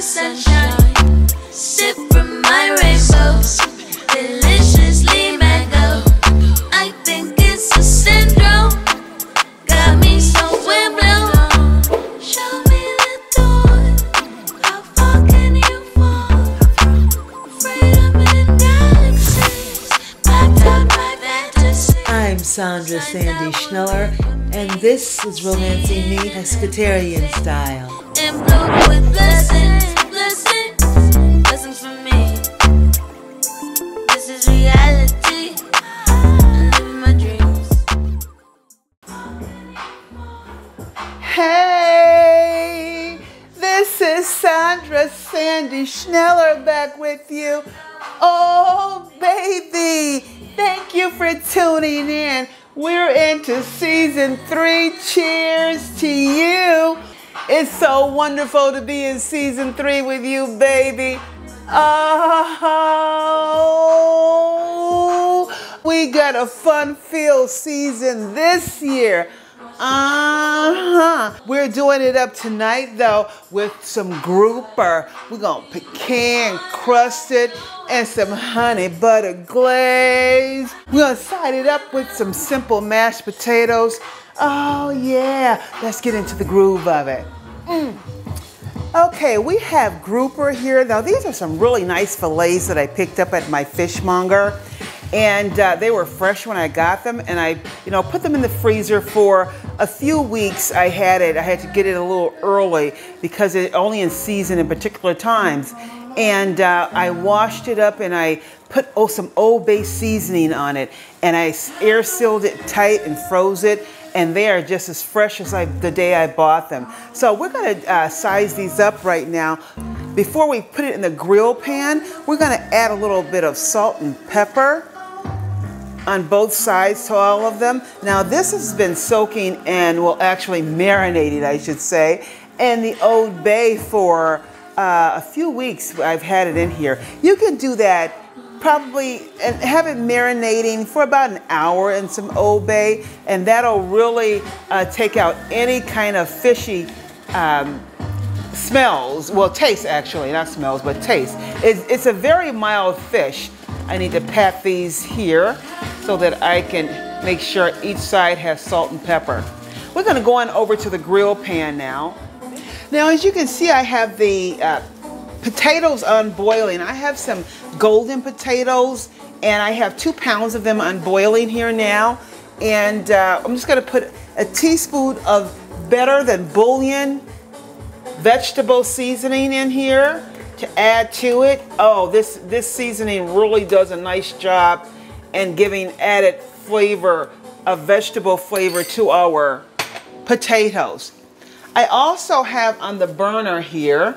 my sunshine. Sip from my rainbows, deliciously mango. I think it's a syndrome, got me so wind-blown. Show me the door, how far can you fall? Freedom in galaxies, backed up by fantasy. I'm Sandra Sandy Schneller, and this is Romancing Me Pescatarian Style. And blue with blessings, blessings, blessings for me. This is reality, I'm living my dreams. Hey, this is Sandra Sandy Schneller back with you. Oh, baby, thank you for tuning in. We're into season 3. Cheers to you. It's so wonderful to be in season 3 with you, baby. Oh, we got a fun-filled season this year. We're doing it up tonight, though, with some grouper. We're going pecan crusted and some honey butter glazed. We're going to side it up with some simple mashed potatoes. Oh, yeah. Let's get into the groove of it. Okay, we have grouper here. Now, these are some really nice fillets that I picked up at my fishmonger. And they were fresh when I got them, and I, put them in the freezer for a few weeks. I had to get it a little early because it's only in season in particular times. And I washed it up and I put some Old Bay seasoning on it, and I air sealed it tight and froze it. And they are just as fresh as the day I bought them. So we're gonna size these up right now. Before we put it in the grill pan, we're gonna add a little bit of salt and pepper on both sides to all of them. Now this has been soaking and, well, actually marinated, I should say, in the Old Bay for a few weeks. I've had it in here. You can do that probably and have it marinating for about an hour in some Old Bay, and that'll really take out any kind of fishy smells. Well, taste actually, not smells, but taste. It's a very mild fish. I need to pat these here so that I can make sure each side has salt and pepper. We're gonna go on over to the grill pan now. Now, as you can see, I have the potatoes unboiling. I have some golden potatoes, and I have 2 pounds of them unboiling here now. And I'm just gonna put a teaspoon of better than bouillon vegetable seasoning in here to add to it. Oh, this seasoning really does a nice job in giving added flavor, of vegetable flavor to our potatoes. I also have on the burner here,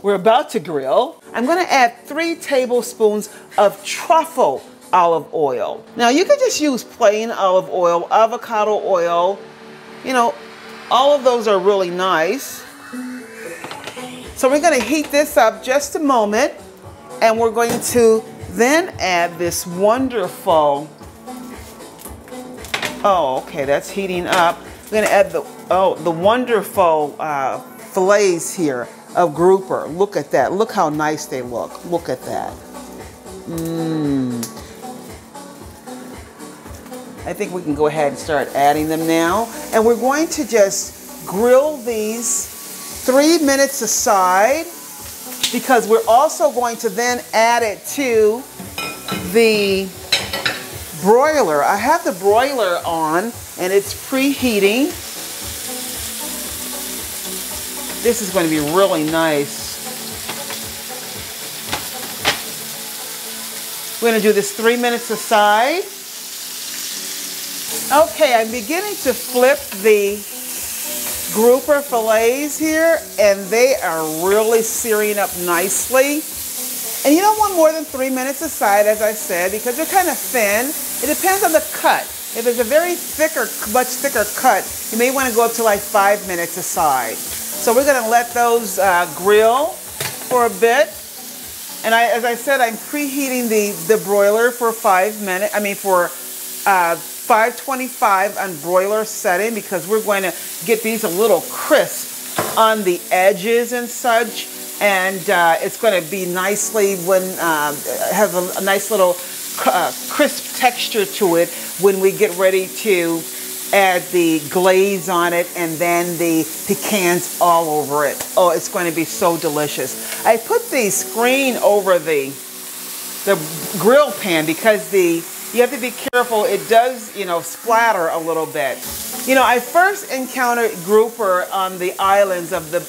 we're about to grill. I'm gonna add 3 tablespoons of truffle olive oil. Now you can just use plain olive oil, avocado oil, all of those are really nice. So we're gonna heat this up just a moment, and we're going to then add this wonderful, oh, okay, that's heating up. We're gonna add the wonderful fillets here of grouper. Look at that, look how nice they look. Look at that. I think we can go ahead and start adding them now. And we're going to just grill these 3 minutes aside, because we're also going to then add it to the broiler. I have the broiler on and it's preheating. This is going to be really nice. We're going to do this 3 minutes aside. Okay, I'm beginning to flip the grouper fillets here, and they are really searing up nicely. And you don't want more than 3 minutes aside, as I said, because they're kind of thin. It depends on the cut. If it's a very much thicker cut, you may want to go up to like 5 minutes aside. So we're going to let those grill for a bit. And as I said, I'm preheating the broiler for 5 minutes. I mean, for 525 on broiler setting, because we're going to get these a little crisp on the edges and such And it's going to be nicely when have a nice little crisp texture to it when we get ready to add the glaze on it and then the pecans all over it. Oh, it's going to be so delicious. I put the screen over the grill pan because you have to be careful. It does, you know, splatter a little bit. You know, I first encountered grouper on the islands of the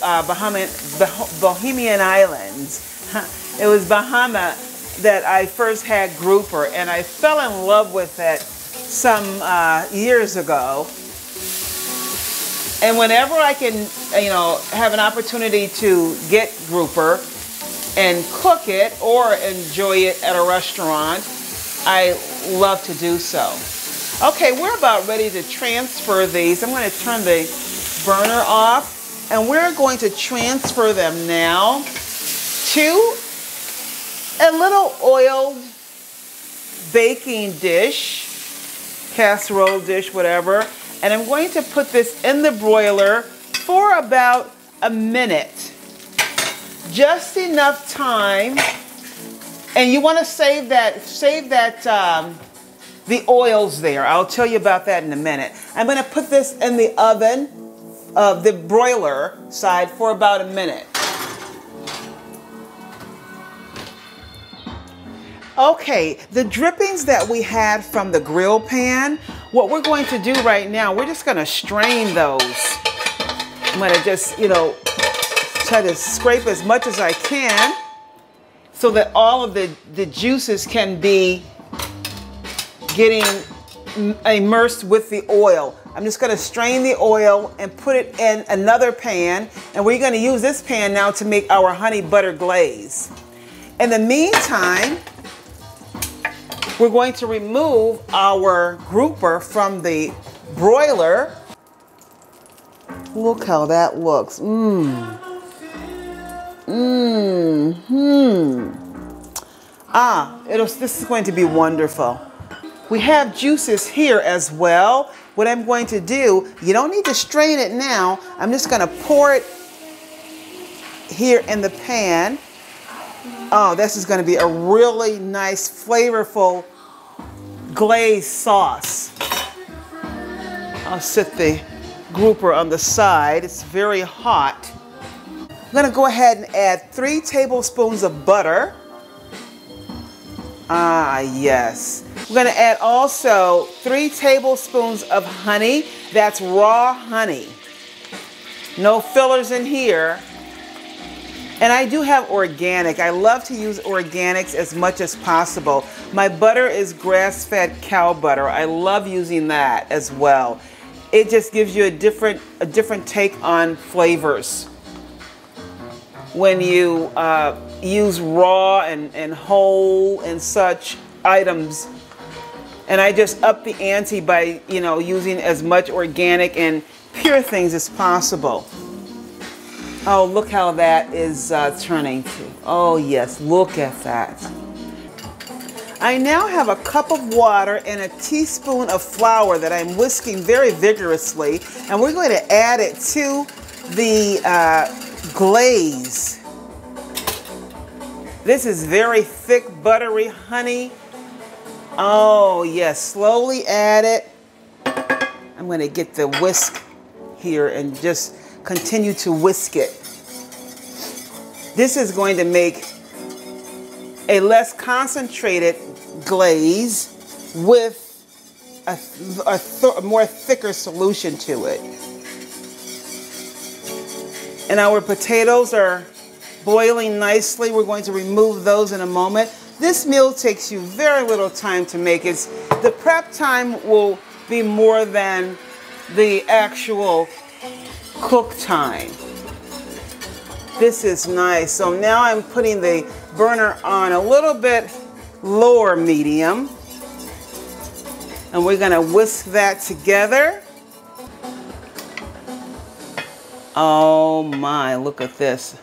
Bohemian Islands. It was Bahama that I first had grouper, and I fell in love with it some years ago. And whenever I can, you know, have an opportunity to get grouper and cook it or enjoy it at a restaurant, I love to do so. Okay, we're about ready to transfer these. I'm going to turn the burner off, and we're going to transfer them now to a little oiled baking dish, casserole dish, whatever. And I'm going to put this in the broiler for about a minute. Just enough time. And you want to save the oils there. I'll tell you about that in a minute. I'm going to put this in the oven, the broiler side, for about a minute. Okay, the drippings that we had from the grill pan, what we're going to do right now, we're just going to strain those. I'm going to just, you know, try to scrape as much as I can so that all of the juices can be getting immersed with the oil. I'm just going to strain the oil and put it in another pan, and we're going to use this pan now to make our honey butter glaze. In the meantime, we're going to remove our grouper from the broiler. Look how that looks. This is going to be wonderful. We have juices here as well. What I'm going to do, you don't need to strain it now. I'm just going to pour it here in the pan. Oh, this is going to be a really nice, flavorful glazed sauce. I'll set the grouper on the side. It's very hot. I'm going to go ahead and add 3 tablespoons of butter. Ah, yes. We're going to add also 3 tablespoons of honey. That's raw honey. No fillers in here. And I do have organic. I love to use organics as much as possible. My butter is grass-fed cow butter. I love using that as well. It just gives you a different take on flavors when you use raw and whole and such items. And I just up the ante by, you know, using as much organic and pure things as possible. Oh, look how that is turning to. Oh yes, look at that. I now have a cup of water and a teaspoon of flour that I'm whisking very vigorously, and we're going to add it to the glaze. This is very thick, buttery honey. Oh yes, slowly add it. I'm going to get the whisk here and just continue to whisk it. This is going to make a less concentrated glaze with a more thicker solution to it. And our potatoes are boiling nicely. We're going to remove those in a moment. This meal takes you very little time to make. The prep time will be more than the actual cook time. This is nice. So now I'm putting the burner on a little bit lower medium, and we're going to whisk that together. Oh my, look at this.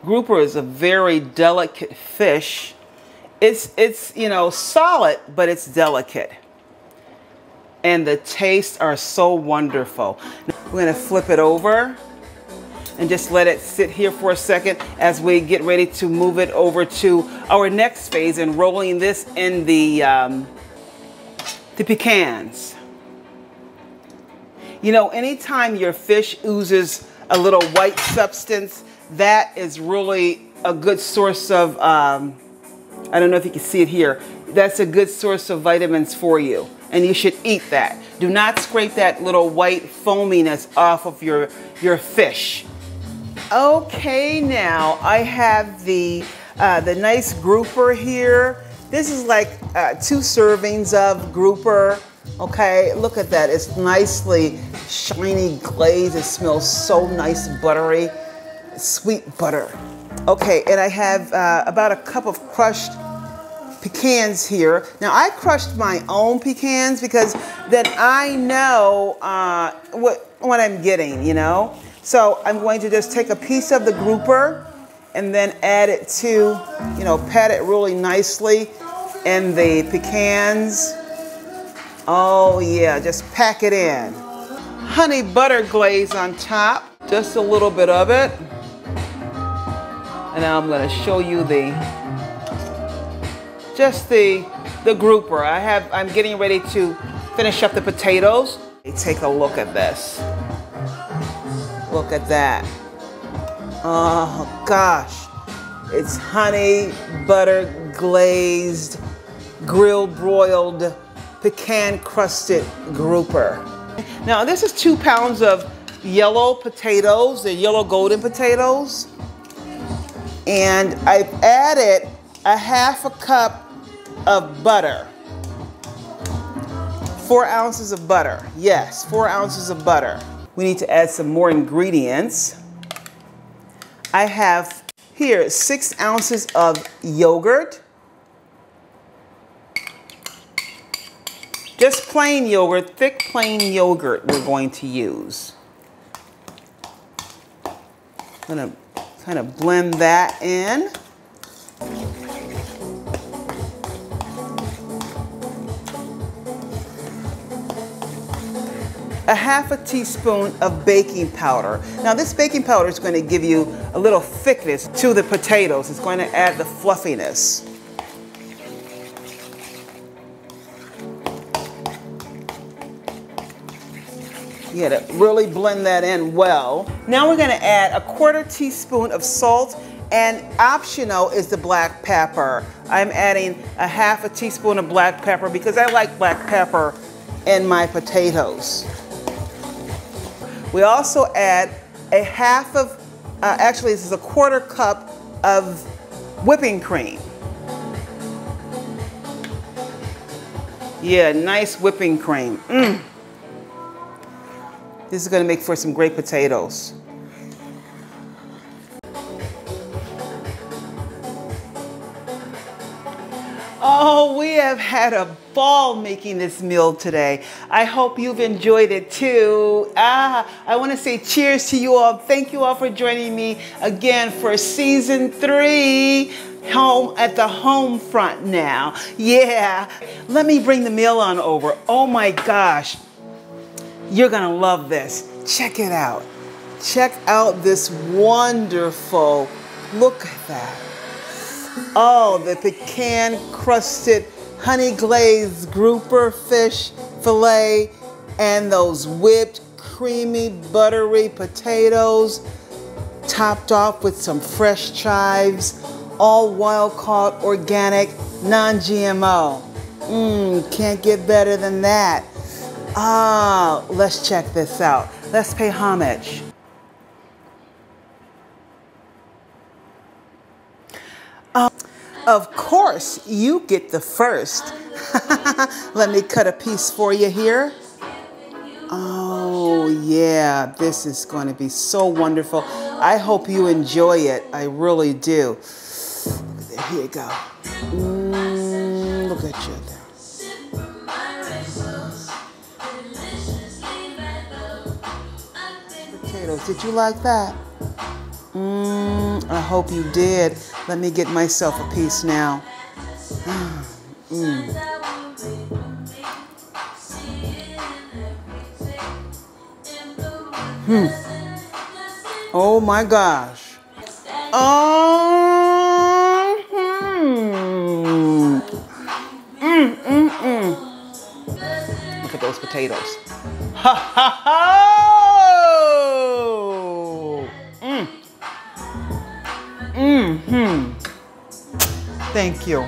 Grouper is a very delicate fish. It's you know, solid, but it's delicate. And the tastes are so wonderful. We're going to flip it over. and just let it sit here for a second as we get ready to move it over to our next phase and rolling this in the pecans. You know, anytime your fish oozes a little white substance, that is really a good source of, I don't know if you can see it here, that's a good source of vitamins for you, and you should eat that. Do not scrape that little white foaminess off of your fish. Okay, now I have the nice grouper here. This is like 2 servings of grouper. Okay, look at that. It's nicely shiny glazed. It smells so nice, buttery, sweet butter. Okay, and I have about a cup of crushed pecans here. Now I crushed my own pecans because then I know what I'm getting, you know. So I'm going to just take a piece of the grouper and then add it to, you know, pat it really nicely in the pecans. Oh yeah, just pack it in. Honey butter glaze on top, just a little bit of it. And now I'm going to show you the grouper. I'm getting ready to finish up the potatoes. Take a look at this. Look at that. Oh gosh. It's honey butter glazed, grill broiled, pecan crusted grouper. Now this is 2 pounds of yellow potatoes, the yellow golden potatoes. And I've added a half a cup of butter. 4 ounces of butter. Yes, 4 ounces of butter. We need to add some more ingredients. I have here 6 ounces of yogurt. Just plain yogurt, thick plain yogurt we're going to use. I'm gonna kind of blend that in. A half a teaspoon of baking powder. Now this baking powder is going to give you a little thickness to the potatoes. It's going to add the fluffiness. You got to really blend that in well. Now we're going to add a 1/4 teaspoon of salt, and optional is the black pepper. I'm adding a half a teaspoon of black pepper because I like black pepper in my potatoes. We also add a half of, actually this is a 1/4 cup of whipping cream. Yeah, nice whipping cream. This is going to make for some great potatoes. Oh, we have had a ball making this meal today. I hope you've enjoyed it too. I want to say cheers to you all. Thank you all for joining me again for season 3. Home at the home front now. Yeah. Let me bring the meal on over. Oh my gosh. You're gonna love this. Check it out. Check out this wonderful, look at that. Oh, the pecan crusted honey glazed grouper fish fillet and those whipped creamy buttery potatoes topped off with some fresh chives, all wild caught, organic, non-GMO. Can't get better than that. Let's check this out. Let's pay homage. Of course, you get the first. Let me cut a piece for you here. Oh yeah, this is going to be so wonderful. I hope you enjoy it. I really do. Here you go. Look at you there. Potatoes, did you like that? I hope you did. Let me get myself a piece now. Oh my gosh. Look at those potatoes. Ha ha ha! Thank you.